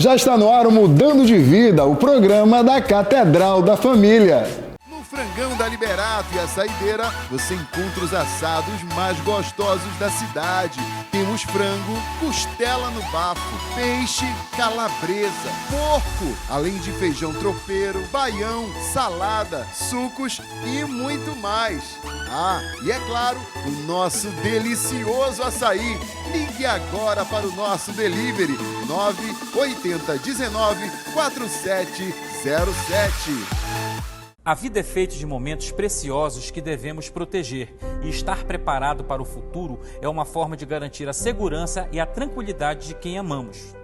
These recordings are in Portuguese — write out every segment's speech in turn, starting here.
Já está no ar o Mudando de Vida, o programa da Catedral da Família. No Frangão da Liberato e a Saideira, você encontra os assados mais gostosos da cidade. Temos frango, costela no bafo, peixe, calabresa, porco, além de feijão tropeiro, baião, salada, sucos e muito mais. Ah, e é claro, o nosso delicioso açaí. Ligue agora para o nosso delivery 980 19 4707. A vida é feita de momentos preciosos que devemos proteger, e estar preparado para o futuro é uma forma de garantir a segurança e a tranquilidade de quem amamos.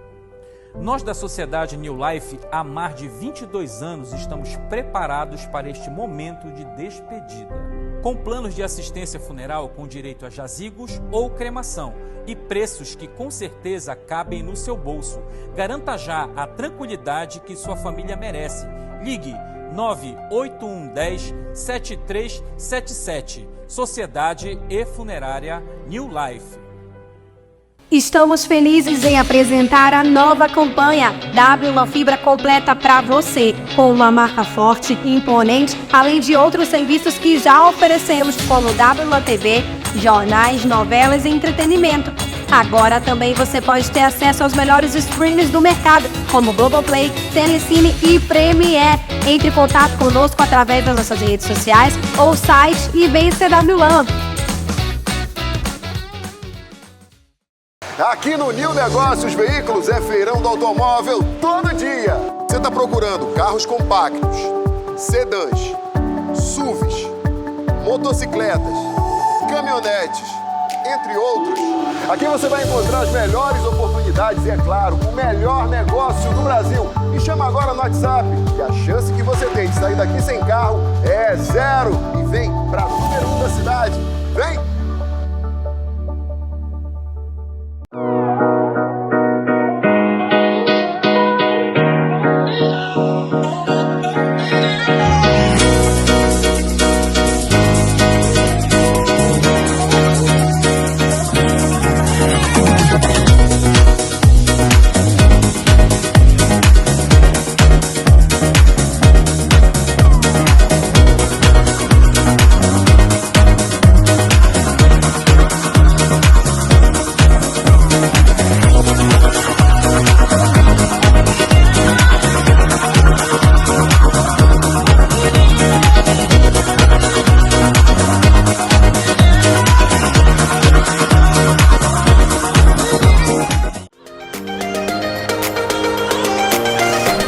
Nós da Sociedade New Life, há mais de 22 anos, estamos preparados para este momento de despedida. Com planos de assistência funeral com direito a jazigos ou cremação e preços que com certeza cabem no seu bolso. Garanta já a tranquilidade que sua família merece. Ligue 98110 7377. Sociedade e Funerária New Life. Estamos felizes em apresentar a nova campanha W Fibra completa para você, com uma marca forte e imponente, além de outros serviços que já oferecemos, como WTV, jornais, novelas e entretenimento. Agora também você pode ter acesso aos melhores streams do mercado, como Globoplay, Telecine e Premiere. Entre em contato conosco através das nossas redes sociais ou site e vem CW Land. Aqui no New Negócios Veículos é feirão do automóvel todo dia. Você está procurando carros compactos, sedãs, SUVs, motocicletas, caminhonetes, entre outros. Aqui você vai encontrar as melhores oportunidades e, é claro, o melhor negócio do Brasil. Me chama agora no WhatsApp e a chance que você tem de sair daqui sem carro é zero. E vem para o número 1 da cidade. Vem!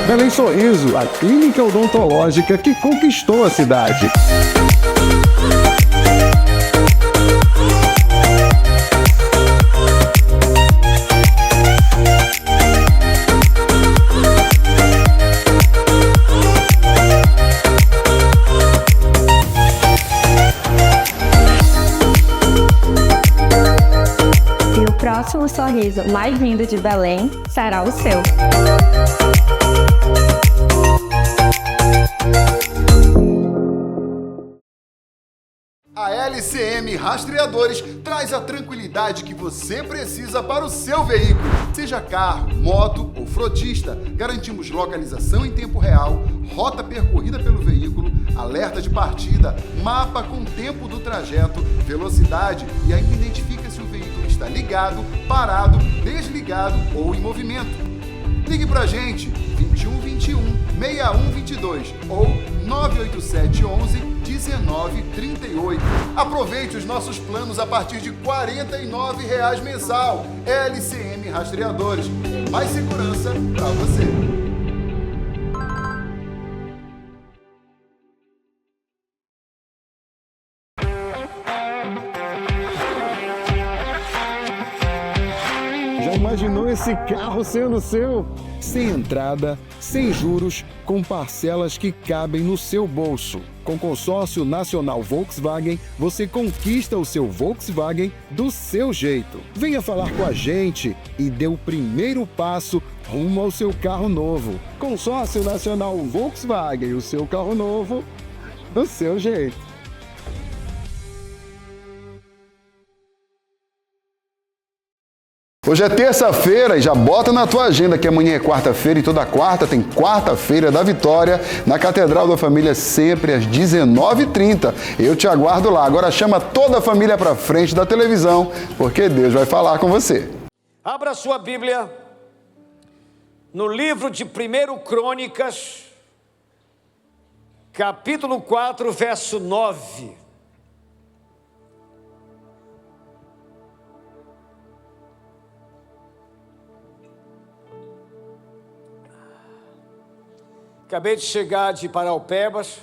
Belém Sorriso, a clínica odontológica que conquistou a cidade. E o próximo sorriso mais lindo de Belém será o seu. A LCM Rastreadores traz a tranquilidade que você precisa para o seu veículo. Seja carro, moto ou frotista, garantimos localização em tempo real, rota percorrida pelo veículo, alerta de partida, mapa com tempo do trajeto, velocidade e ainda identifica se o veículo está ligado, parado, desligado ou em movimento. Ligue pra gente 21 21 61 22 ou 987 11 19 38. Aproveite os nossos planos a partir de R$ 49,00 mensal. LCM Rastreadores. Mais segurança pra você. Já imaginou esse carro sendo seu? Sem entrada, sem juros, com parcelas que cabem no seu bolso. Com Consórcio Nacional Volkswagen, você conquista o seu Volkswagen do seu jeito. Venha falar com a gente e dê o primeiro passo rumo ao seu carro novo. Consórcio Nacional Volkswagen, o seu carro novo do seu jeito. Hoje é terça-feira e já bota na tua agenda que amanhã é quarta-feira e toda quarta tem quarta-feira da Vitória na Catedral da Família, sempre às 19h30. Eu te aguardo lá. Agora chama toda a família para frente da televisão, porque Deus vai falar com você. Abra sua Bíblia no livro de 1 Crônicas, capítulo 4, verso 9. Acabei de chegar de Paraupebas,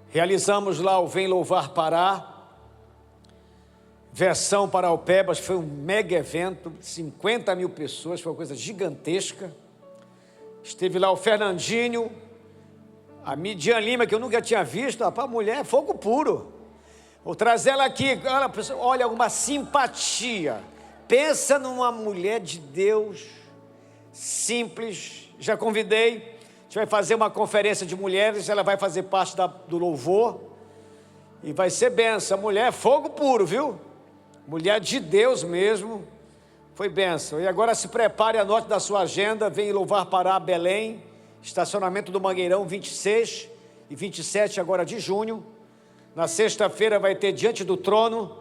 realizamos lá o Vem Louvar Pará, versão Paraupebas, foi um mega evento, 50 mil pessoas, foi uma coisa gigantesca. Esteve lá o Fernandinho, a Midian Lima, que eu nunca tinha visto, a mulher é fogo puro. Vou trazer ela aqui, olha, uma simpatia, pensa numa mulher de Deus, simples. Já convidei. A gente vai fazer uma conferência de mulheres, ela vai fazer parte do louvor, e vai ser benção. A mulher é fogo puro, viu? Mulher de Deus mesmo, foi benção. E agora se prepare, anote da sua agenda, vem Louvar Pará, Belém, estacionamento do Mangueirão, 26 e 27 agora de junho. Na sexta-feira vai ter Diante do Trono,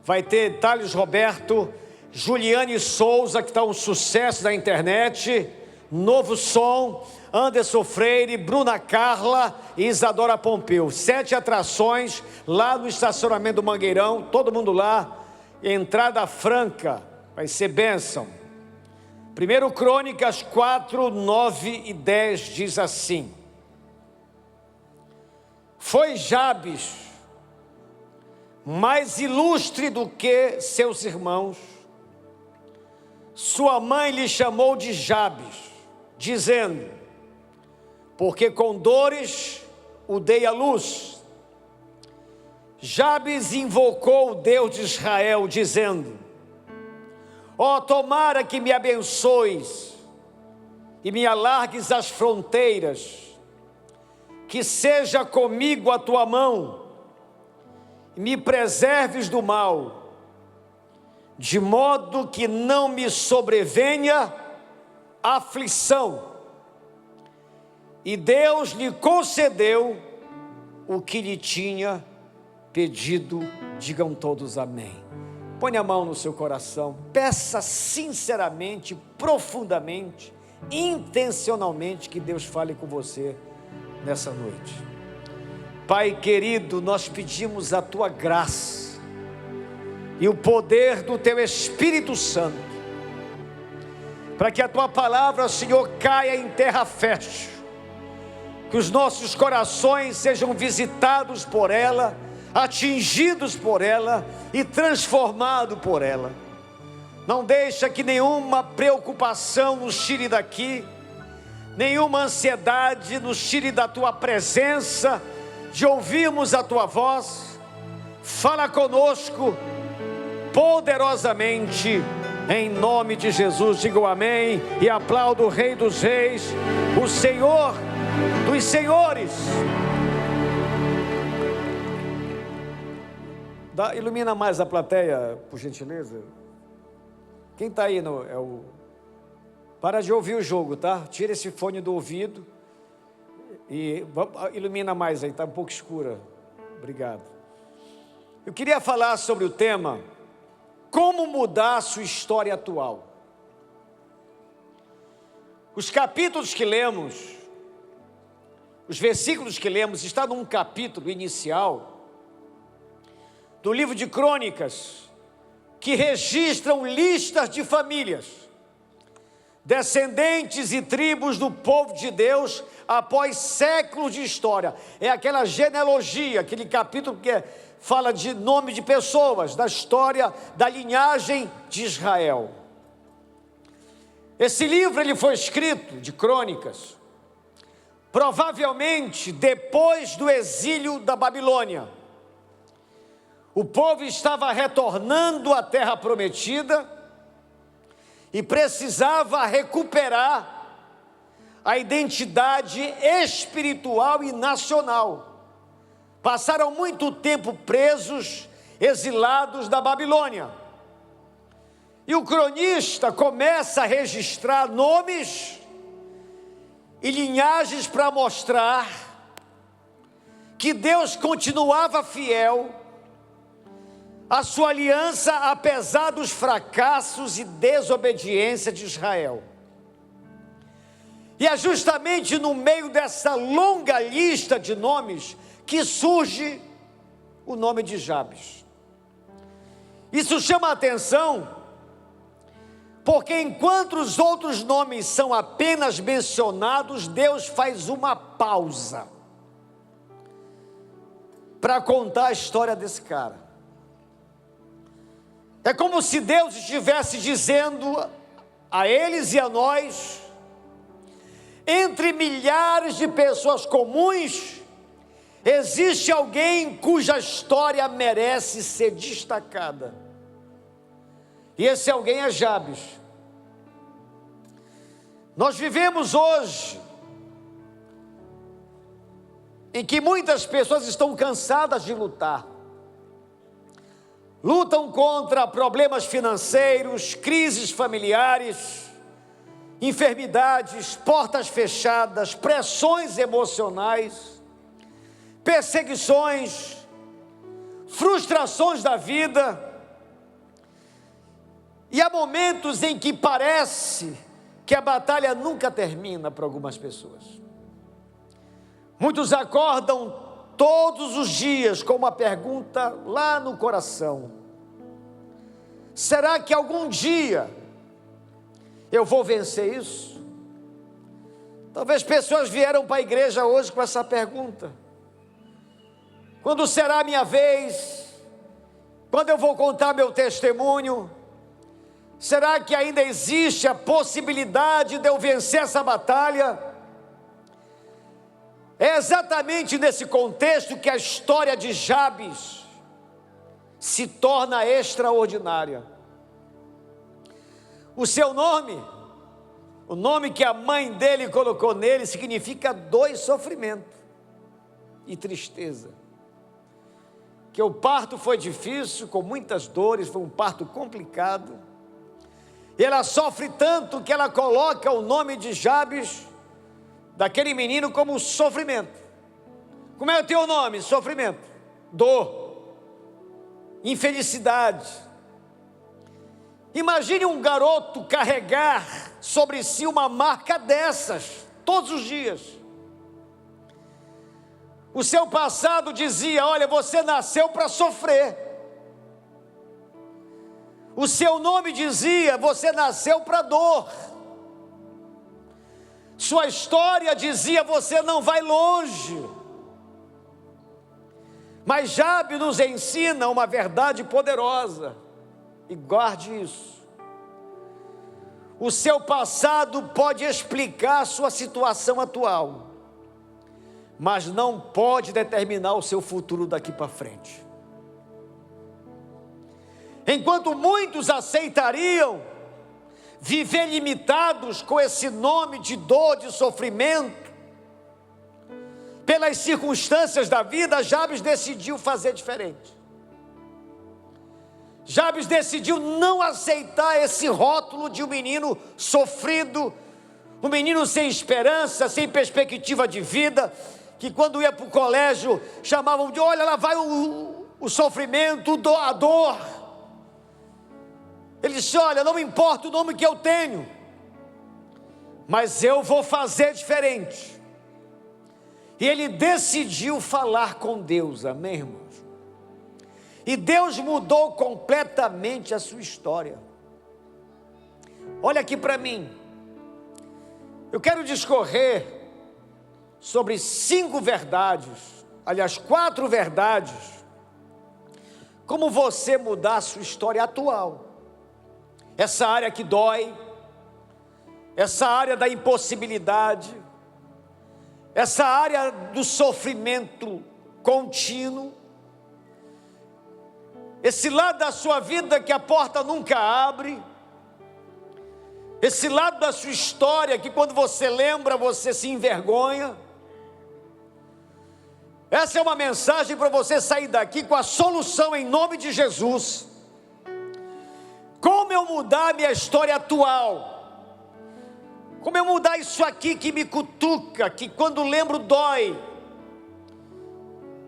vai ter Thales Roberto, Juliane Souza, que está um sucesso na internet, Novo Som, Anderson Freire, Bruna Carla e Isadora Pompeu. 7 atrações lá no estacionamento do Mangueirão, todo mundo lá, entrada franca, vai ser bênção. 1 Crônicas 4, 9 e 10 diz assim: foi Jabes mais ilustre do que seus irmãos, sua mãe lhe chamou de Jabes, dizendo: porque com dores o dei à luz. Jabes invocou o Deus de Israel, dizendo: ó, tomara que me abençoes e me alargues as fronteiras, que seja comigo a tua mão, e me preserves do mal, de modo que não me sobrevenha aflição. E Deus lhe concedeu o que lhe tinha pedido. Digam todos amém. Põe a mão no seu coração, peça sinceramente, profundamente, intencionalmente que Deus fale com você nessa noite. Pai querido, nós pedimos a tua graça e o poder do teu Espírito Santo, para que a tua palavra, Senhor, caia em terra fértil, que os nossos corações sejam visitados por ela, atingidos por ela e transformados por ela. Não deixa que nenhuma preocupação nos tire daqui, nenhuma ansiedade nos tire da tua presença, de ouvirmos a tua voz. Fala conosco poderosamente, em nome de Jesus. Digam amém e aplaudo o Rei dos Reis, o Senhor dos Senhores. Ilumina mais a plateia, por gentileza. Quem está aí? Para de ouvir o jogo, tá? Tira esse fone do ouvido e ilumina mais aí, está um pouco escura. Obrigado. Eu queria falar sobre o tema: como mudar a sua história atual. Os capítulos que lemos, os versículos que lemos, está num capítulo inicial do livro de Crônicas, que registram listas de famílias, descendentes e tribos do povo de Deus após séculos de história. É aquela genealogia, aquele capítulo que fala de nome de pessoas, da história, da linhagem de Israel. Esse livro ele foi escrito, de Crônicas, provavelmente depois do exílio da Babilônia. O povo estava retornando à terra prometida e precisava recuperar a identidade espiritual e nacional. Passaram muito tempo presos, exilados da Babilônia. E o cronista começa a registrar nomes e linhagens para mostrar que Deus continuava fiel à sua aliança, apesar dos fracassos e desobediência de Israel. E é justamente no meio dessa longa lista de nomes que surge o nome de Jabes. Isso chama a atenção, porque enquanto os outros nomes são apenas mencionados, Deus faz uma pausa para contar a história desse cara. É como se Deus estivesse dizendo a eles e a nós: entre milhares de pessoas comuns, existe alguém cuja história merece ser destacada. E esse alguém é Jabes. Nós vivemos hoje em que muitas pessoas estão cansadas de lutar. Lutam contra problemas financeiros, crises familiares, enfermidades, portas fechadas, pressões emocionais, perseguições, frustrações da vida. E há momentos em que parece que a batalha nunca termina para algumas pessoas. Muitos acordam todos os dias com uma pergunta lá no coração: será que algum dia eu vou vencer isso? Talvez pessoas vieram para a igreja hoje com essa pergunta: quando será a minha vez? Quando eu vou contar meu testemunho? Será que ainda existe a possibilidade de eu vencer essa batalha? É exatamente nesse contexto que a história de Jabes se torna extraordinária. O seu nome, o nome que a mãe dele colocou nele, significa dor e sofrimento e tristeza. Que o parto foi difícil, com muitas dores, foi um parto complicado. E ela sofre tanto que ela coloca o nome de Jabes, daquele menino, como sofrimento. Como é o teu nome? Sofrimento, dor, infelicidade. Imagine um garoto carregar sobre si uma marca dessas, todos os dias. O seu passado dizia: olha, você nasceu para sofrer. O seu nome dizia: você nasceu para dor. Sua história dizia: você não vai longe. Mas Jabes nos ensina uma verdade poderosa, e guarde isso: o seu passado pode explicar a sua situação atual, mas não pode determinar o seu futuro daqui para frente. Enquanto muitos aceitariam viver limitados com esse nome de dor, de sofrimento, pelas circunstâncias da vida, Jabes decidiu fazer diferente. Jabes decidiu não aceitar esse rótulo de um menino sofrido, um menino sem esperança, sem perspectiva de vida, que quando ia para o colégio chamavam de: olha, lá vai o sofrimento, a dor. Ele disse: olha, não me importa o nome que eu tenho, mas eu vou fazer diferente. E ele decidiu falar com Deus, amém, irmãos? E Deus mudou completamente a sua história. Olha aqui para mim, eu quero discorrer sobre 5 verdades, aliás 4 verdades, como você mudar a sua história atual. Essa área que dói, essa área da impossibilidade, essa área do sofrimento contínuo, esse lado da sua vida que a porta nunca abre, esse lado da sua história que quando você lembra, você se envergonha. Essa é uma mensagem para você sair daqui com a solução em nome de Jesus. Como eu mudar minha história atual? Como eu mudar isso aqui que me cutuca, que quando lembro dói?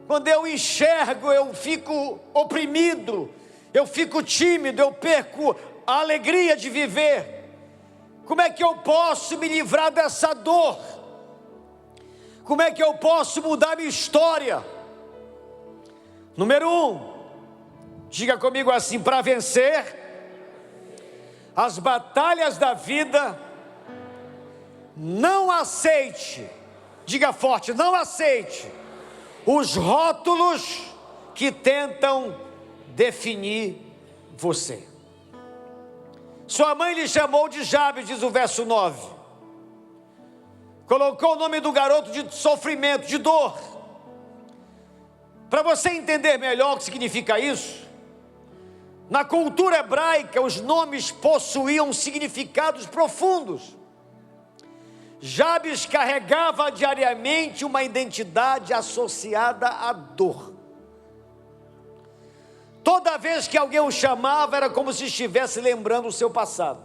Quando eu enxergo, eu fico oprimido, eu fico tímido, eu perco a alegria de viver. Como é que eu posso me livrar dessa dor? Como é que eu posso mudar minha história? Número 1, diga comigo assim: para vencer as batalhas da vida, não aceite, diga forte, não aceite os rótulos que tentam definir você. Sua mãe lhe chamou de Jabes, diz o verso 9. Colocou o nome do garoto de sofrimento, de dor. Para você entender melhor o que significa isso, na cultura hebraica os nomes possuíam significados profundos. Jabes carregava diariamente uma identidade associada à dor. Toda vez que alguém o chamava, era como se estivesse lembrando o seu passado.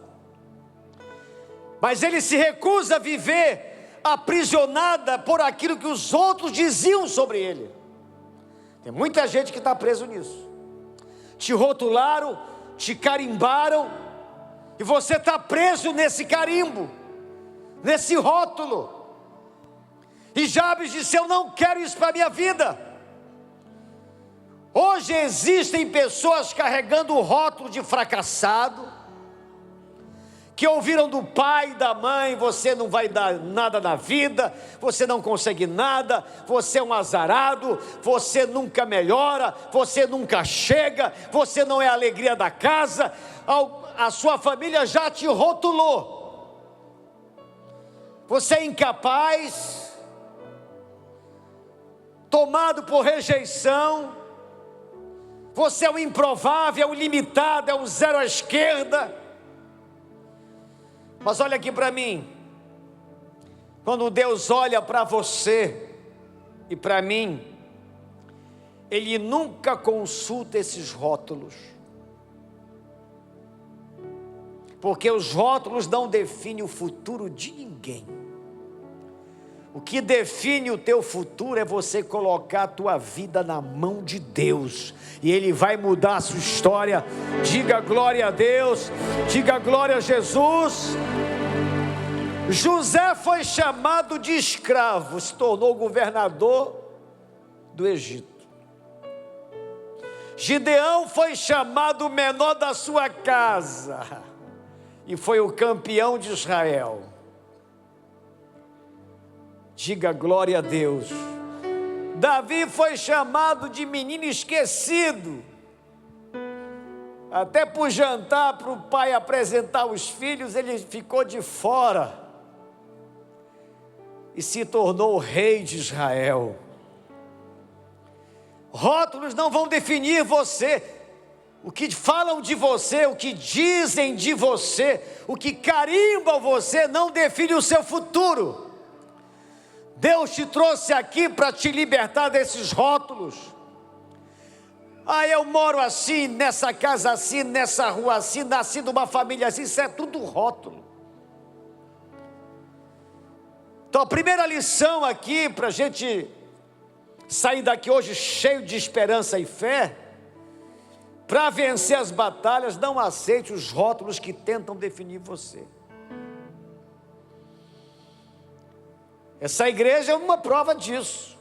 Mas ele se recusa a viver aprisionada por aquilo que os outros diziam sobre ele. Tem muita gente que está preso nisso. Te rotularam, te carimbaram, e você está preso nesse carimbo, nesse rótulo. E Jabes disse: eu não quero isso para a minha vida. Hoje existem pessoas carregando o rótulo de fracassado, que ouviram do pai e da mãe: você não vai dar nada na vida, você não consegue nada, você é um azarado, você nunca melhora, você nunca chega, você não é a alegria da casa. A sua família já te rotulou. Você é incapaz, tomado por rejeição, você é o improvável, é o limitado, é o zero à esquerda. Mas olha aqui para mim, quando Deus olha para você e para mim, Ele nunca consulta esses rótulos, porque os rótulos não definem o futuro de ninguém. O que define o teu futuro é você colocar a tua vida na mão de Deus, e Ele vai mudar a sua história. Diga glória a Deus, diga glória a Jesus. José foi chamado de escravo, se tornou governador do Egito. Gideão foi chamado o menor da sua casa, e foi o campeão de Israel. Diga glória a Deus. Davi foi chamado de menino esquecido, até por jantar, para o pai apresentar os filhos, ele ficou de fora, e se tornou o rei de Israel. Rótulos não vão definir você. O que falam de você, o que dizem de você, o que carimbam você, não define o seu futuro. Deus te trouxe aqui para te libertar desses rótulos. Eu moro assim, nessa casa assim, nessa rua assim, nasci de uma família assim. Isso é tudo rótulo. Então a primeira lição aqui, para a gente sair daqui hoje cheio de esperança e fé: para vencer as batalhas, não aceite os rótulos que tentam definir você. Essa igreja é uma prova disso.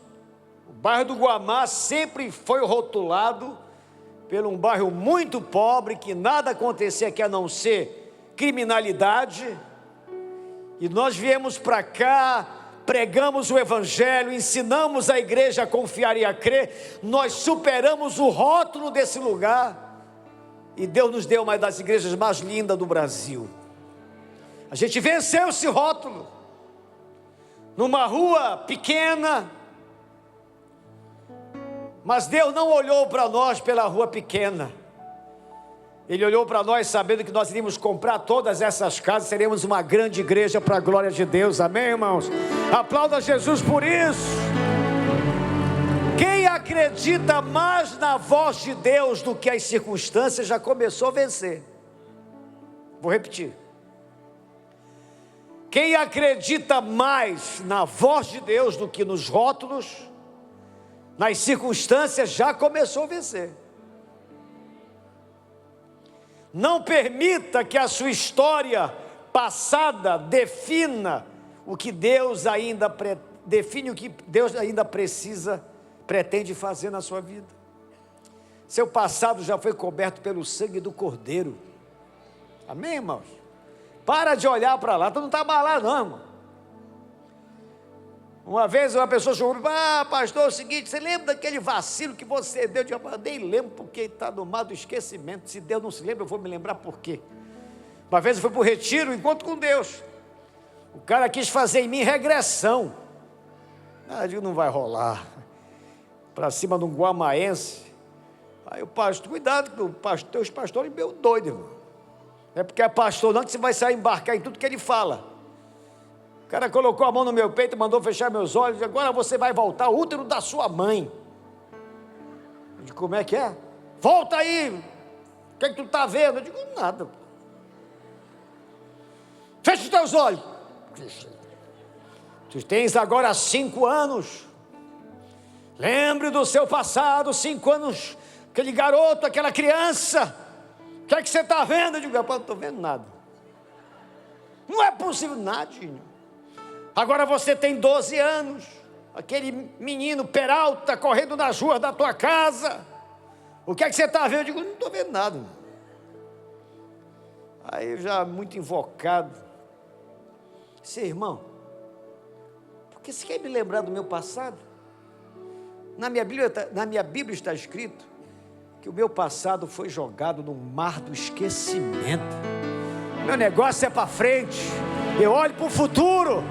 O bairro do Guamá sempre foi rotulado pelo um bairro muito pobre, que nada acontecia aqui a não ser criminalidade. E nós viemos para cá, pregamos o evangelho, ensinamos a igreja a confiar e a crer. Nós superamos o rótulo desse lugar, e Deus nos deu uma das igrejas mais lindas do Brasil. A gente venceu esse rótulo. Numa rua pequena, mas Deus não olhou para nós pela rua pequena. Ele olhou para nós sabendo que nós iríamos comprar todas essas casas, seremos uma grande igreja para a glória de Deus. Amém, irmãos? Aplauda Jesus por isso. Quem acredita mais na voz de Deus do que as circunstâncias já começou a vencer. Vou repetir. Quem acredita mais na voz de Deus do que nos rótulos, nas circunstâncias, já começou a vencer. Não permita que a sua história passada defina o que Deus ainda define o que Deus ainda pretende fazer na sua vida. Seu passado já foi coberto pelo sangue do Cordeiro. Amém, irmãos? Para de olhar para lá, tu não está mais lá não, irmão. Uma vez uma pessoa chegou, pastor, é o seguinte, você lembra daquele vacilo que você deu? Eu nem lembro porque está no mar do esquecimento. Se Deus não se lembra, eu vou me lembrar por quê. Uma vez eu fui para o retiro, encontro com Deus. O cara quis fazer em mim regressão. Eu digo, não vai rolar. Para cima de um guamaense. Aí o pastor, cuidado, que os pastores meio doidos, irmão. Não é porque é pastor não que você vai sair embarcar em tudo que ele fala. O cara colocou a mão no meu peito, mandou fechar meus olhos, agora você vai voltar ao útero da sua mãe. Eu digo, como é que é? Volta aí, o que é que tu está vendo? Eu digo, nada. Fecha os teus olhos. Tu tens agora 5 anos. Lembre do seu passado, 5 anos, aquele garoto, aquela criança. O que é que você está vendo? Eu digo, rapaz, não estou vendo nada. Não é possível, nadinho. Agora você tem 12 anos, aquele menino Peralta correndo nas ruas da tua casa. O que é que você está vendo? Eu digo, não estou vendo nada. Aí eu já muito invocado. Disse, irmão, por que você quer me lembrar do meu passado? Na minha Bíblia está escrito que o meu passado foi jogado no mar do esquecimento. Meu negócio é para frente. Eu olho para o futuro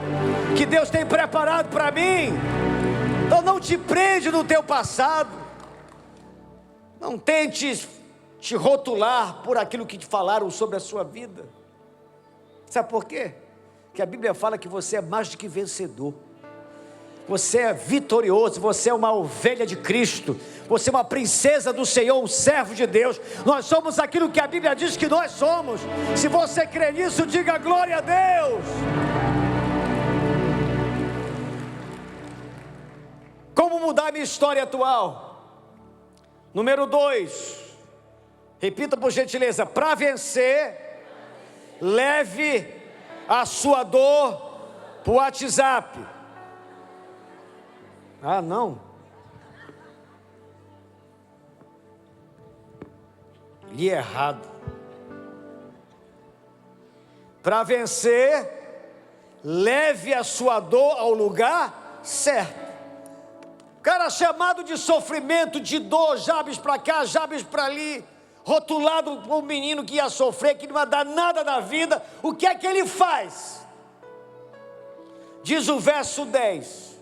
que Deus tem preparado para mim. Então não te prende no teu passado. Não tente te rotular por aquilo que te falaram sobre a sua vida. Sabe por quê? Porque a Bíblia fala que você é mais do que vencedor. Você é vitorioso, você é uma ovelha de Cristo, você é uma princesa do Senhor, um servo de Deus. Nós somos aquilo que a Bíblia diz que nós somos. Se você crê nisso, diga glória a Deus. Como mudar minha história atual? Número 2, repita por gentileza, para vencer, leve a sua dor para o WhatsApp. Ah, não. Li errado. Para vencer, leve a sua dor ao lugar certo. Cara chamado de sofrimento, de dor, Jabes para cá, Jabes para ali, rotulado como um menino que ia sofrer, que não ia dar nada na vida. O que é que ele faz? Diz o verso 10.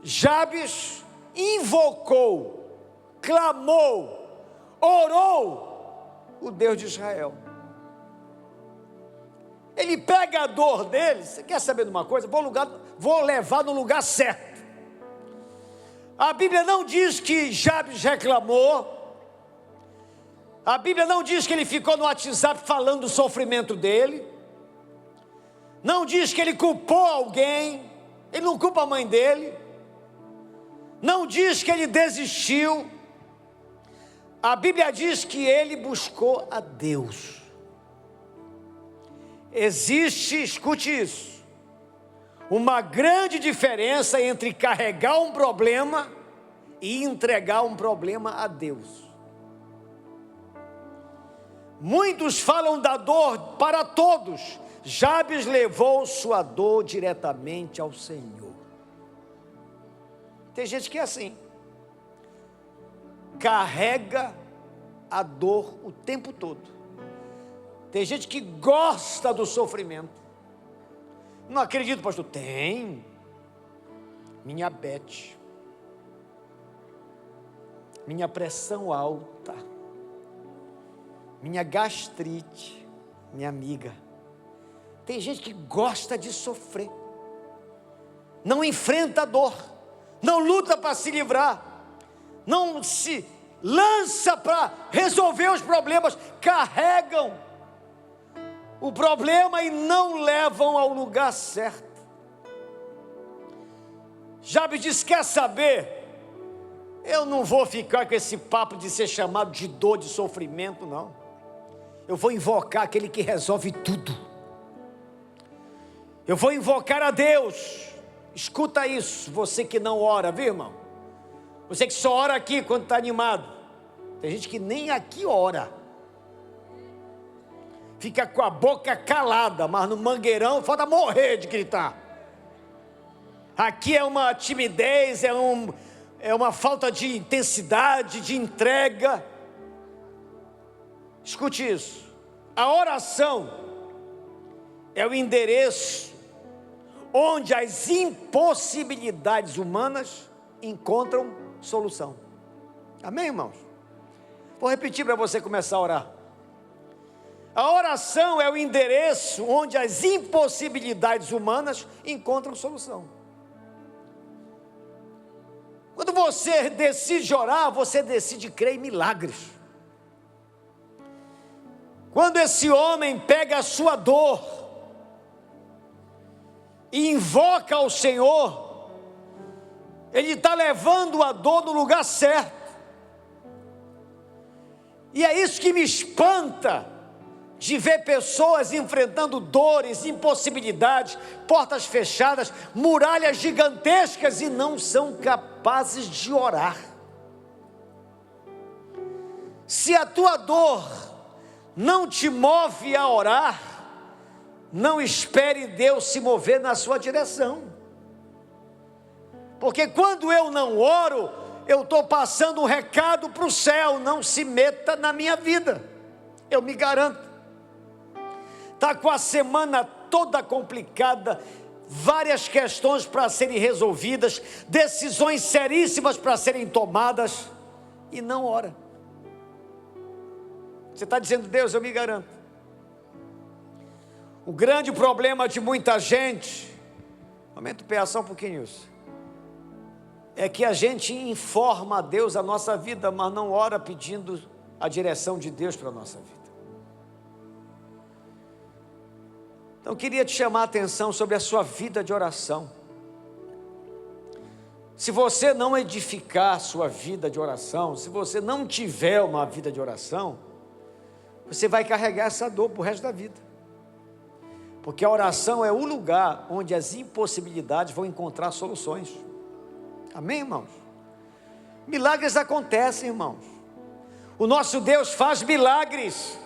Jabes invocou, clamou, orou o Deus de Israel. Ele pega a dor dele. Você quer saber de uma coisa? Vou levar no lugar certo. A Bíblia não diz que Jabes reclamou. A Bíblia não diz que ele ficou no WhatsApp falando do sofrimento dele. Não diz que ele culpou alguém. Ele não culpa a mãe dele. Não diz que ele desistiu. A Bíblia diz que ele buscou a Deus. Existe, escute isso, uma grande diferença entre carregar um problema e entregar um problema a Deus. Muitos falam da dor para todos. Jabes levou sua dor diretamente ao Senhor. Tem gente que é assim, carrega a dor o tempo todo. Tem gente que gosta do sofrimento. Não acredito, pastor. Tem. Minha Beth, minha pressão alta, minha gastrite, minha amiga. Tem gente que gosta de sofrer, não enfrenta a dor, não luta para se livrar, não se lança para resolver os problemas, carregam o problema e não levam ao lugar certo. Jabes diz: quer saber? Eu não vou ficar com esse papo de ser chamado de dor, de sofrimento, não. Eu vou invocar aquele que resolve tudo. Eu vou invocar a Deus. Escuta isso, você que não ora, viu, irmão? Você que só ora aqui quando está animado. Tem gente que nem aqui ora. Fica com a boca calada, mas no mangueirão falta morrer de gritar. Aqui é uma timidez, é uma falta de intensidade, de entrega. Escute isso. A oração é o endereço onde as impossibilidades humanas encontram solução. Amém, irmãos? Vou repetir para você começar a orar. A oração é o endereço onde as impossibilidades humanas encontram solução. Quando você decide orar, você decide crer em milagres. Quando esse homem pega a sua dor e invoca ao Senhor, ele está levando a dor no lugar certo. E é isso que me espanta, de ver pessoas enfrentando dores, impossibilidades, portas fechadas, muralhas gigantescas e não são capazes de orar. Se a tua dor não te move a orar, não espere Deus se mover na sua direção. Porque quando eu não oro, eu estou passando um recado para o céu: não se meta na minha vida. Eu me garanto. Está com a semana toda complicada, várias questões para serem resolvidas, decisões seríssimas para serem tomadas, e não ora. Você está dizendo: Deus, eu me garanto. O grande problema de muita gente, aumenta o pé só um pouquinho isso, é que a gente informa a Deus a nossa vida, mas não ora pedindo a direção de Deus para a nossa vida. Então eu queria te chamar a atenção sobre a sua vida de oração. Se você não edificar a sua vida de oração, se você não tiver uma vida de oração, você vai carregar essa dor para o resto da vida. Porque a oração é o lugar onde as impossibilidades vão encontrar soluções. Amém, irmãos? Milagres acontecem, irmãos. O nosso Deus faz milagres.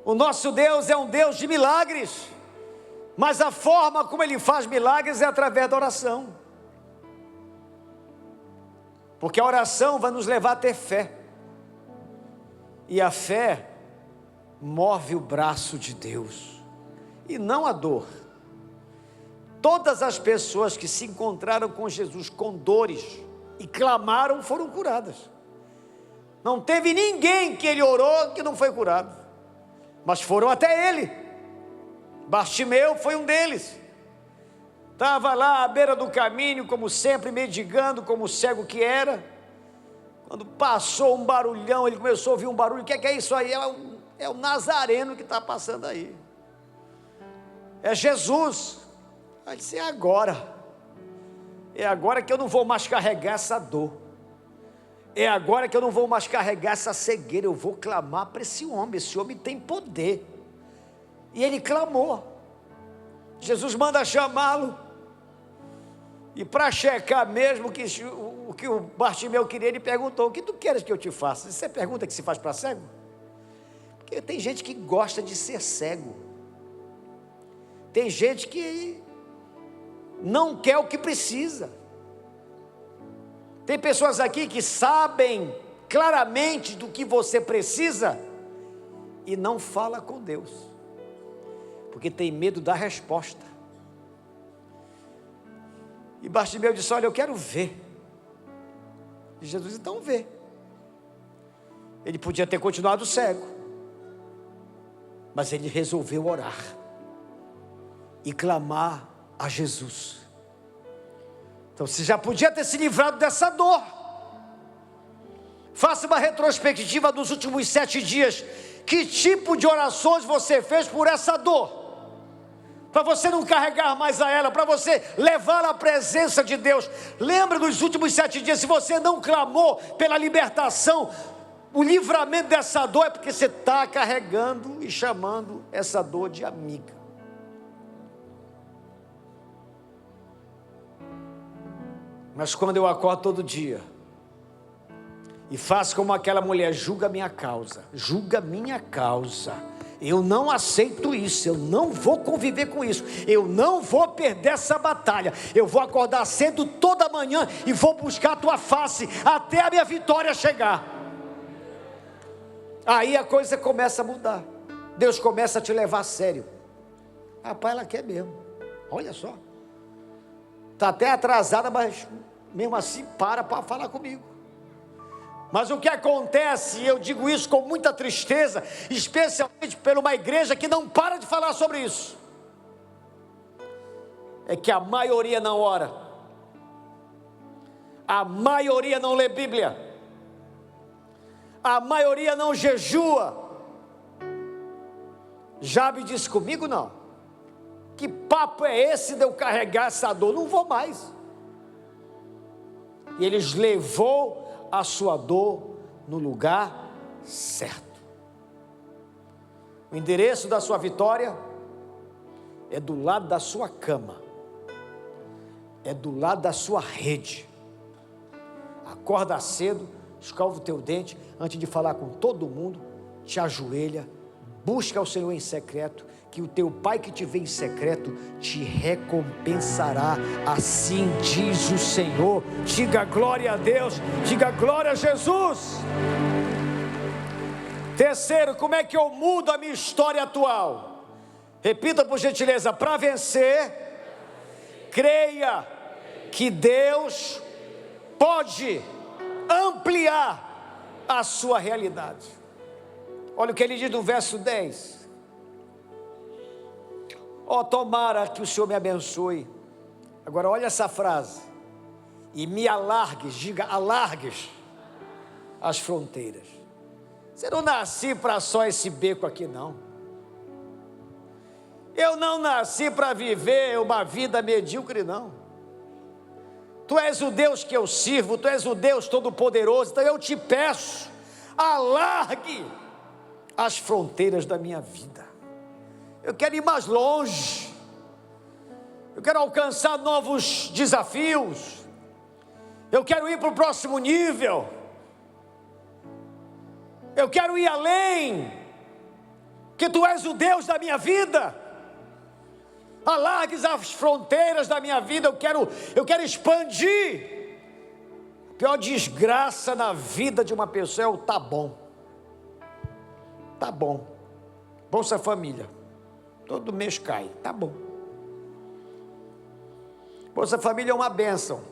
O nosso Deus é um Deus de milagres. Mas a forma como Ele faz milagres é através da oração. Porque a oração vai nos levar a ter fé. E a fé move o braço de Deus. E não a dor. Todas as pessoas que se encontraram com Jesus com dores e clamaram foram curadas. Não teve ninguém que ele orou que não foi curado. Mas foram até ele. Bartimeu foi um deles. Estava lá à beira do caminho, como sempre, mendigando, como cego que era. Quando passou um barulhão, ele começou a ouvir um barulho. O que é isso aí? É o Nazareno que está passando aí. É Jesus. Aí ele disse: é agora que eu não vou mais carregar essa dor, é agora que eu não vou mais carregar essa cegueira, eu vou clamar para esse homem tem poder. E ele clamou, Jesus manda chamá-lo, e para checar mesmo o que o Bartimeu queria, ele perguntou: o que tu queres que eu te faça? Isso é pergunta que se faz para cego? Porque tem gente que gosta de ser cego, tem gente que não quer o que precisa. Tem pessoas aqui que sabem claramente do que você precisa e não fala com Deus, porque tem medo da resposta. E Bartimeu disse: olha, eu quero ver. E Jesus: então vê. Ele podia ter continuado cego, mas ele resolveu orar e clamar a Jesus. Então você já podia ter se livrado dessa dor. Faça uma retrospectiva dos últimos 7 dias. Que tipo de orações você fez por essa dor? Para você não carregar mais a ela, para você levar à presença de Deus. Lembra dos últimos 7 dias, se você não clamou pela libertação, o livramento dessa dor, é porque você está carregando e chamando essa dor de amiga. Mas quando eu acordo todo dia e faço como aquela mulher, julga minha causa, eu não aceito isso, eu não vou conviver com isso, eu não vou perder essa batalha, eu vou acordar cedo toda manhã e vou buscar a tua face até a minha vitória chegar. Aí a coisa começa a mudar, Deus começa a te levar a sério. Rapaz, ela quer mesmo, olha só, está até atrasada, mas mesmo assim para falar comigo. Mas o que acontece, e eu digo isso com muita tristeza, especialmente por uma igreja que não para de falar sobre isso, é que a maioria não ora, a maioria não lê Bíblia, a maioria não jejua. Jabe disse comigo, não, que papo é esse de eu carregar essa dor? Não vou mais. E eles levou a sua dor no lugar certo. O endereço da sua vitória é do lado da sua cama, é do lado da sua rede. Acorda cedo, escova o teu dente, antes de falar com todo mundo, te ajoelha, busca o Senhor em secreto, que o teu Pai que te vê em secreto te recompensará, assim diz o Senhor. Diga glória a Deus, diga glória a Jesus. Terceiro, como é que eu mudo a minha história atual? Repita por gentileza: para vencer, creia que Deus pode ampliar a sua realidade. Olha o que ele diz no verso 10. Oh, tomara que o Senhor me abençoe. Agora olha essa frase: e me alargues, diga alargues as fronteiras. Você não nasci para só esse beco aqui, não. Eu não nasci para viver uma vida medíocre, não. Tu és o Deus que eu sirvo, tu és o Deus Todo-Poderoso, então eu te peço, alargue as fronteiras da minha vida. Eu quero ir mais longe, eu quero alcançar novos desafios, eu quero ir para o próximo nível, eu quero ir além, que tu és o Deus da minha vida. Alargues as fronteiras da minha vida, eu quero expandir. A pior desgraça na vida de uma pessoa é o tá bom. Tá bom. Bolsa Família, todo mês cai, tá bom. Bolsa Família é uma bênção,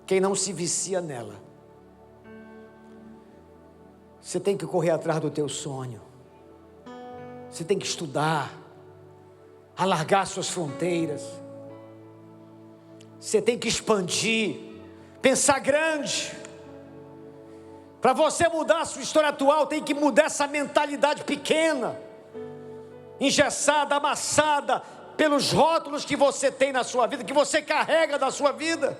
quem não se vicia nela. Você tem que correr atrás do teu sonho, você tem que estudar, alargar suas fronteiras, você tem que expandir, pensar grande. Para você mudar a sua história atual, tem que mudar essa mentalidade pequena, engessada, amassada pelos rótulos que você tem na sua vida, que você carrega na sua vida.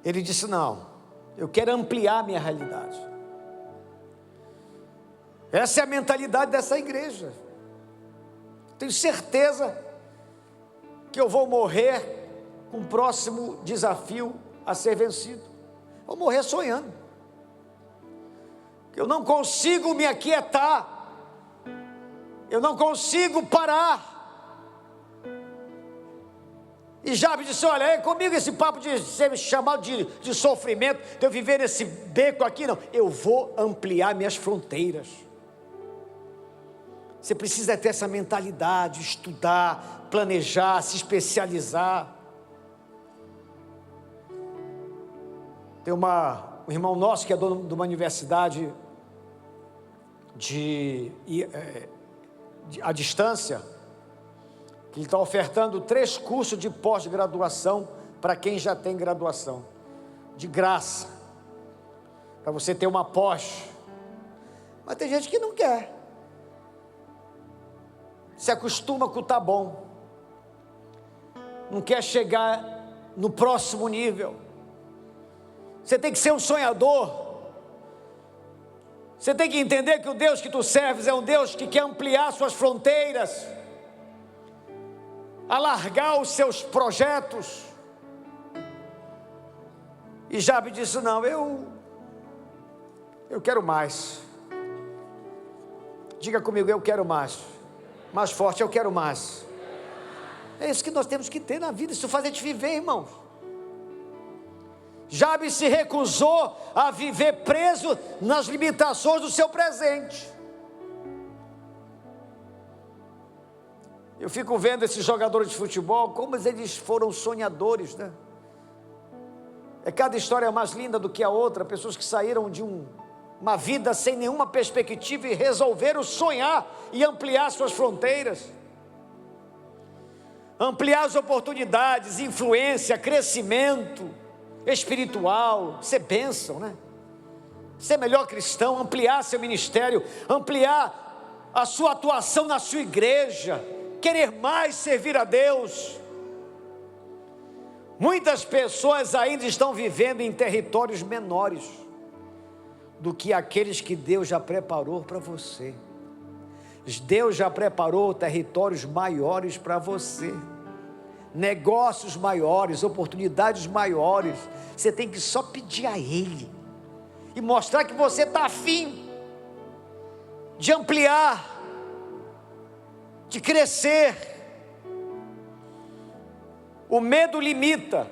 Ele disse: não, eu quero ampliar a minha realidade. Essa é a mentalidade dessa igreja. Tenho certeza que eu vou morrer com o próximo desafio a ser vencido. Vou morrer sonhando. Eu não consigo me aquietar, eu não consigo parar. E Jabe disse: olha, é comigo esse papo de ser chamado de sofrimento, de eu viver nesse beco aqui, não. Eu vou ampliar minhas fronteiras. Você precisa ter essa mentalidade, estudar, planejar, se especializar. Tem um irmão nosso que é dono de uma universidade à distância, que ele está ofertando 3 cursos de pós-graduação para quem já tem graduação, de graça, para você ter uma Porsche. Mas tem gente que não quer, se acostuma com o tá bom, não quer chegar no próximo nível. Você tem que ser um sonhador. Você tem que entender que o Deus que tu serves é um Deus que quer ampliar suas fronteiras, alargar os seus projetos. E Jabes disse: não, eu quero mais. Diga comigo: eu quero mais. Mais forte: eu quero mais. É isso que nós temos que ter na vida. Isso faz a gente viver, irmãos. Jabes se recusou a viver preso nas limitações do seu presente. Eu fico vendo esses jogadores de futebol, como eles foram sonhadores, né? Cada história mais linda do que a outra. Pessoas que saíram de uma vida sem nenhuma perspectiva e resolveram sonhar e ampliar suas fronteiras, ampliar as oportunidades, influência, crescimento espiritual, ser bênção, né? Ser melhor cristão, ampliar seu ministério, ampliar a sua atuação na sua igreja, querer mais servir a Deus. Muitas pessoas ainda estão vivendo em territórios menores do que aqueles que Deus já preparou para você. Deus já preparou territórios maiores para você, negócios maiores, oportunidades maiores. Você tem que só pedir a Ele e mostrar que você está afim de ampliar, de crescer. O medo limita,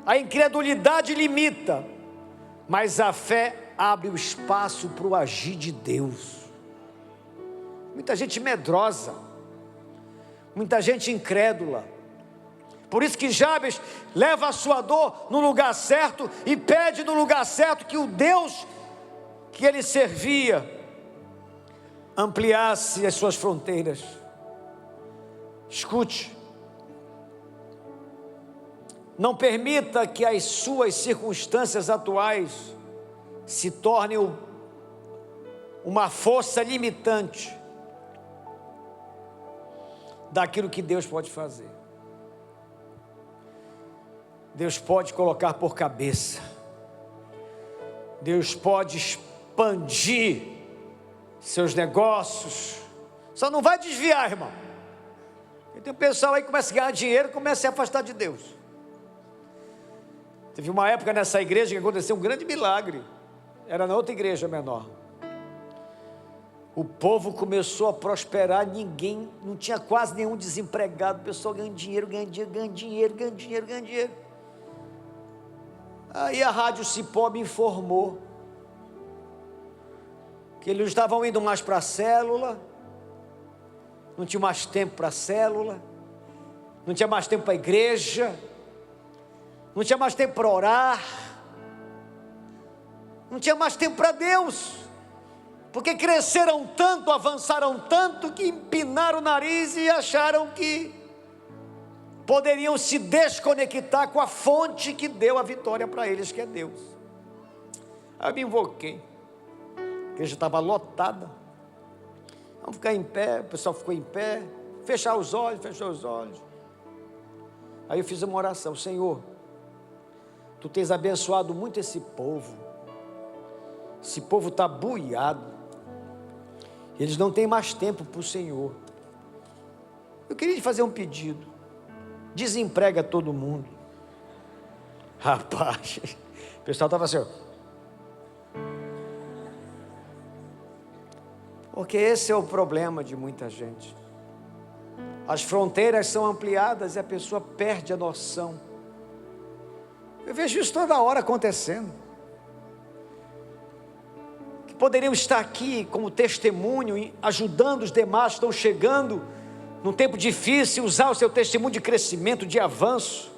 a incredulidade limita, mas a fé abre o espaço para o agir de Deus. Muita gente medrosa, muita gente incrédula. Por isso que Jabes leva a sua dor no lugar certo e pede no lugar certo que o Deus que ele servia ampliasse as suas fronteiras. Escute, não permita que as suas circunstâncias atuais se tornem uma força limitante daquilo que Deus pode fazer. Deus pode colocar por cabeça, Deus pode expandir seus negócios, só não vai desviar, irmão. E tem um pessoal aí que começa a ganhar dinheiro e começa a se afastar de Deus. Teve uma época nessa igreja que aconteceu um grande milagre, era na outra igreja menor. O povo começou a prosperar, ninguém, não tinha quase nenhum desempregado, o pessoal ganhando dinheiro, ganhando dinheiro, ganhando dinheiro, ganhando dinheiro, ganhando dinheiro. Aí a Rádio Cipó me informou que eles estavam indo mais para a célula, não tinha mais tempo para a célula, não tinha mais tempo para a igreja, não tinha mais tempo para orar, não tinha mais tempo para Deus, porque cresceram tanto, avançaram tanto, que empinaram o nariz e acharam que poderiam se desconectar com a fonte que deu a vitória para eles, que é Deus. Aí eu me invoquei, a igreja estava lotada, vamos ficar em pé, o pessoal ficou em pé, fechou os olhos, aí eu fiz uma oração: Senhor, Tu tens abençoado muito esse povo está buiado, eles não têm mais tempo para o Senhor. Eu queria te fazer um pedido: desemprega todo mundo. Rapaz, o pessoal estava assim, ó. Porque esse é o problema de muita gente. As fronteiras são ampliadas e a pessoa perde a noção. Eu vejo isso toda hora acontecendo. Que poderiam estar aqui como testemunho, ajudando os demais que estão chegando num tempo difícil, usar o seu testemunho de crescimento, de avanço.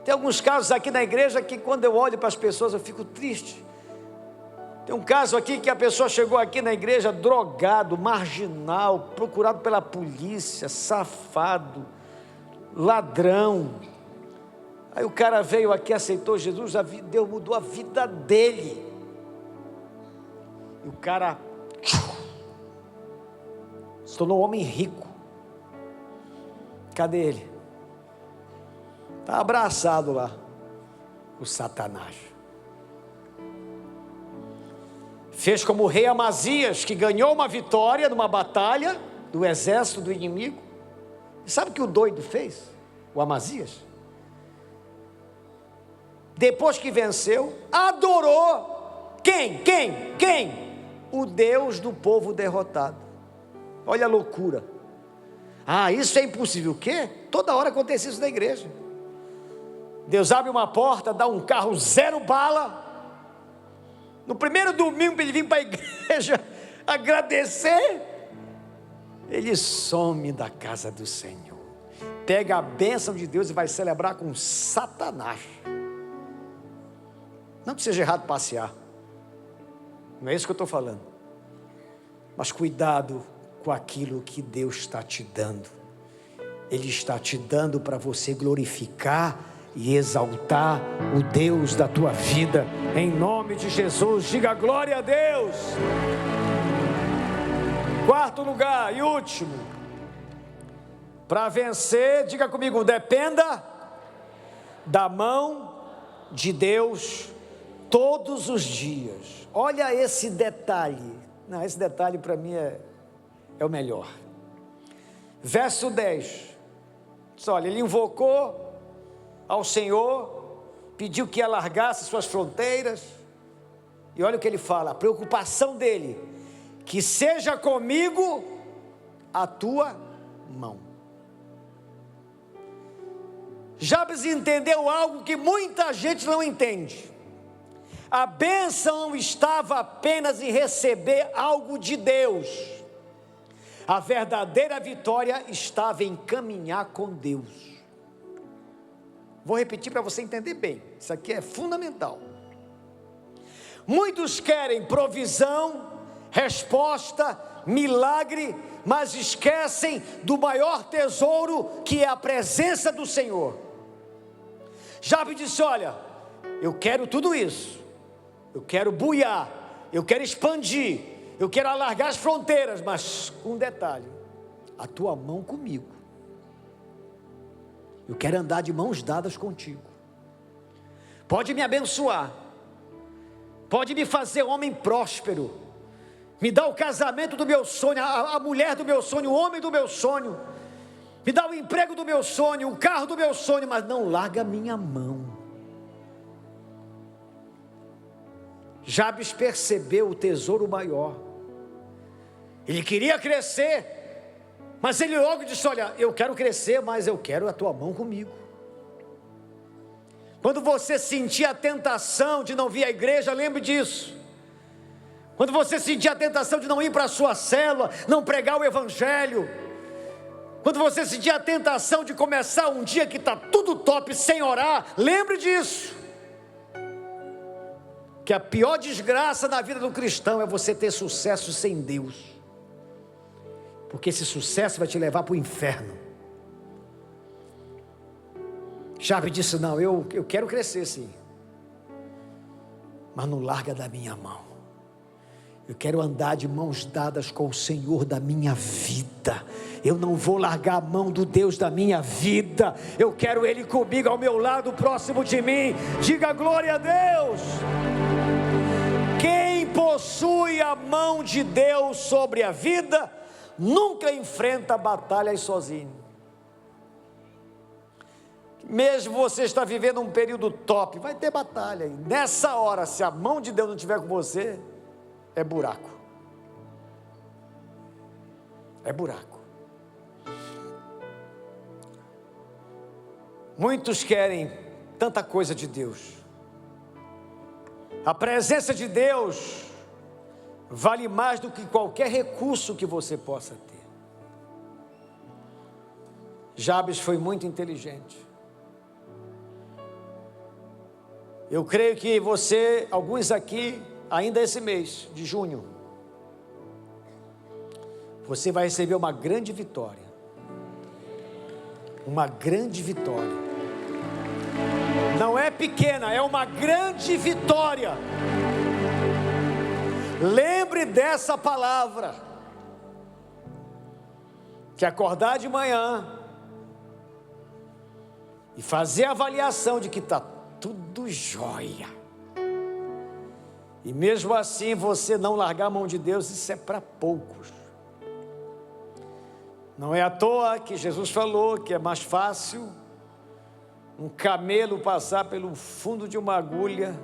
Tem alguns casos aqui na igreja que quando eu olho para as pessoas eu fico triste. Tem um caso aqui que a pessoa chegou aqui na igreja drogado, marginal, procurado pela polícia, safado, ladrão, Aí o cara veio aqui, aceitou Jesus, Deus mudou a vida dele. E o cara se tornou um homem rico. Cadê ele? Está abraçado lá, o Satanás. Fez como o rei Amazias, que ganhou uma vitória numa batalha do exército do inimigo. E sabe o que o doido fez? O Amazias? Depois que venceu, adorou quem? O Deus do povo derrotado. Olha a loucura. Ah, isso é impossível. O quê? Toda hora acontece isso na igreja. Deus abre uma porta, dá um carro 0 bala. No primeiro domingo para ele vir para a igreja agradecer, ele some da casa do Senhor, pega a bênção de Deus e vai celebrar com Satanás. Não que seja errado passear, não é isso que eu estou falando, mas cuidado com aquilo que Deus está te dando. Ele está te dando para você glorificar e exaltar o Deus da tua vida, em nome de Jesus. Diga glória a Deus. Quarto lugar e último, para vencer, diga comigo, dependa da mão de Deus todos os dias. Olha esse detalhe. Não, esse detalhe para mim é o melhor. Verso 10. Olha, ele invocou ao Senhor, pediu que alargasse suas fronteiras, e olha o que ele fala, a preocupação dele, que seja comigo a tua mão. Jabes entendeu algo que muita gente não entende. A bênção estava apenas em receber algo de Deus. A verdadeira vitória estava em caminhar com Deus. Vou repetir para você entender bem, isso aqui é fundamental. Muitos querem provisão, resposta, milagre, mas esquecem do maior tesouro, que é a presença do Senhor. Jabes disse, olha, eu quero tudo isso, eu quero buiar, eu quero expandir, eu quero alargar as fronteiras, mas com um detalhe, a tua mão comigo. Eu quero andar de mãos dadas contigo. Pode me abençoar, pode me fazer homem próspero, me dá o casamento do meu sonho, a mulher do meu sonho, o homem do meu sonho, me dá o emprego do meu sonho, o carro do meu sonho, mas não larga a minha mão. Jabes percebeu o tesouro maior. Ele queria crescer, mas ele logo disse, olha, eu quero crescer, mas eu quero a tua mão comigo. Quando você sentir a tentação de não vir à igreja, lembre disso. Quando você sentir a tentação de não ir para a sua célula, não pregar o evangelho, quando você sentir a tentação de começar um dia que está tudo top, sem orar, lembre disso. Que a pior desgraça na vida do cristão é você ter sucesso sem Deus. Porque esse sucesso vai te levar para o inferno. Jabes disse, não, eu quero crescer sim, mas não larga da minha mão. Eu quero andar de mãos dadas com o Senhor da minha vida. Eu não vou largar a mão do Deus da minha vida. Eu quero Ele comigo, ao meu lado, próximo de mim. Diga glória a Deus. Quem possui a mão de Deus sobre a vida, nunca enfrenta batalhas sozinho. Mesmo você está vivendo um período top, vai ter batalha. E nessa hora, se a mão de Deus não estiver com você, é buraco. É buraco. Muitos querem tanta coisa de Deus. A presença de Deus vale mais do que qualquer recurso que você possa ter. Jabes foi muito inteligente. Eu creio que você, alguns aqui, ainda esse mês de junho, você vai receber uma grande vitória. Uma grande vitória. Não é pequena, é uma grande vitória. Lembre dessa palavra. Que acordar de manhã e fazer a avaliação de que está tudo jóia. E mesmo assim você não largar a mão de Deus, isso é para poucos. Não é à toa que Jesus falou que é mais fácil um camelo passar pelo fundo de uma agulha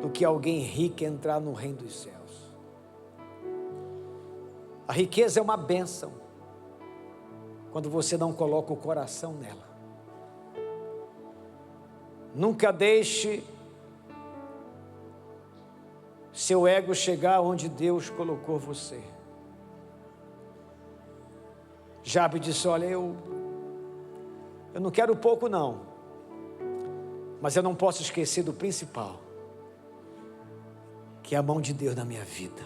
do que alguém rico entrar no reino dos céus. A riqueza é uma bênção quando você não coloca o coração nela. Nunca deixe seu ego chegar onde Deus colocou você. Jabe disse: olha, eu não quero pouco não, mas eu não posso esquecer do principal, que é a mão de Deus na minha vida.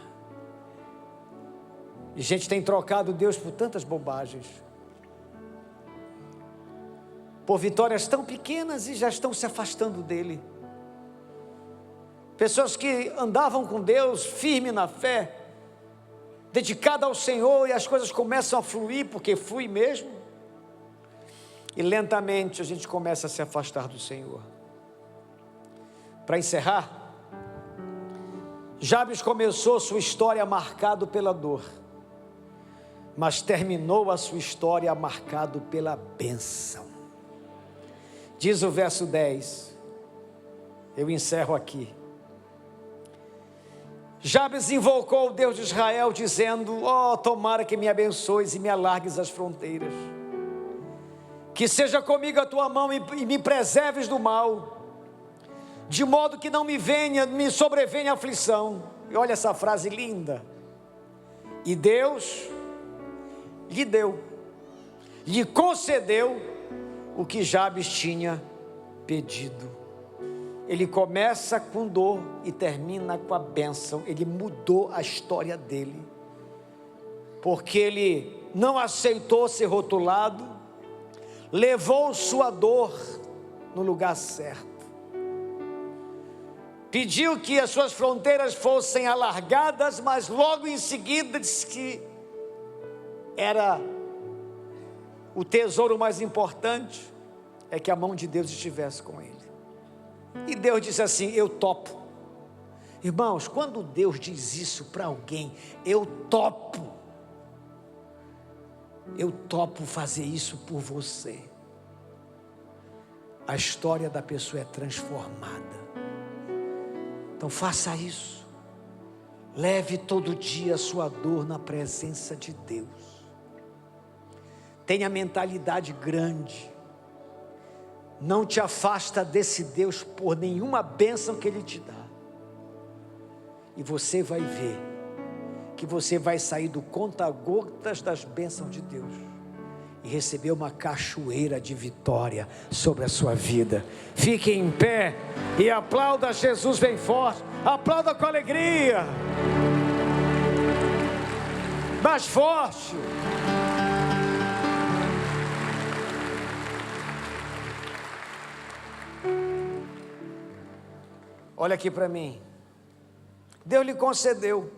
E gente tem trocado Deus por tantas bobagens, por vitórias tão pequenas, e já estão se afastando dele. Pessoas que andavam com Deus firme na fé, dedicada ao Senhor, e as coisas começam a fluir, porque flui mesmo, e lentamente a gente começa a se afastar do Senhor. Para encerrar, Jabes começou sua história marcado pela dor, mas terminou a sua história marcado pela bênção. Diz o verso 10, eu encerro aqui. Jabes invocou o Deus de Israel, dizendo: ó, tomara que me abençoes e me alargues as fronteiras, que seja comigo a tua mão e me preserves do mal, de modo que não me sobrevenha aflição. E olha essa frase linda. E Deus lhe deu, lhe concedeu o que Jabes tinha pedido. Ele começa com dor e termina com a bênção. Ele mudou a história dele, porque ele não aceitou ser rotulado, levou sua dor no lugar certo, pediu que as suas fronteiras fossem alargadas, mas logo em seguida disse que era o tesouro mais importante, é que a mão de Deus estivesse com ele. E Deus disse assim: eu topo. Irmãos, quando Deus diz isso para alguém, eu topo fazer isso por você, a história da pessoa é transformada. Então faça isso. Leve todo dia a sua dor na presença de Deus. Tenha mentalidade grande. Não te afasta desse Deus por nenhuma bênção que Ele te dá. E você vai ver que você vai sair do conta-gotas das bênçãos de Deus e receber uma cachoeira de vitória sobre a sua vida. Fique em pé e aplauda Jesus bem forte. Aplauda com alegria. Mais forte. Olha aqui para mim. Deus lhe concedeu.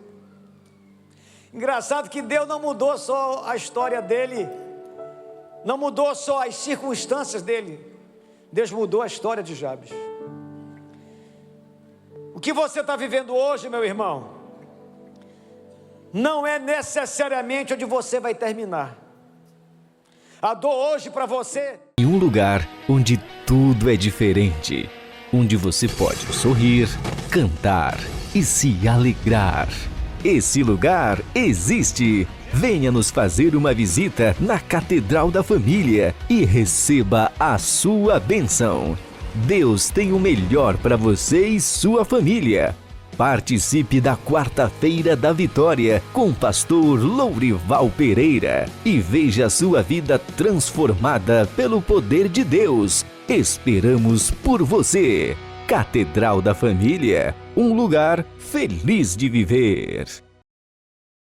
Engraçado que Deus não mudou só a história dele, não mudou só as circunstâncias dele. Deus mudou a história de Jabes. O que você está vivendo hoje, meu irmão, não é necessariamente onde você vai terminar. A dor hoje para você, em um lugar onde tudo é diferente, onde você pode sorrir, cantar e se alegrar. Esse lugar existe. Venha nos fazer uma visita na Catedral da Família e receba a sua bênção. Deus tem o melhor para você e sua família. Participe da Quarta-feira da Vitória com o pastor Lourival Pereira e veja a sua vida transformada pelo poder de Deus. Esperamos por você. Catedral da Família, um lugar feliz de viver.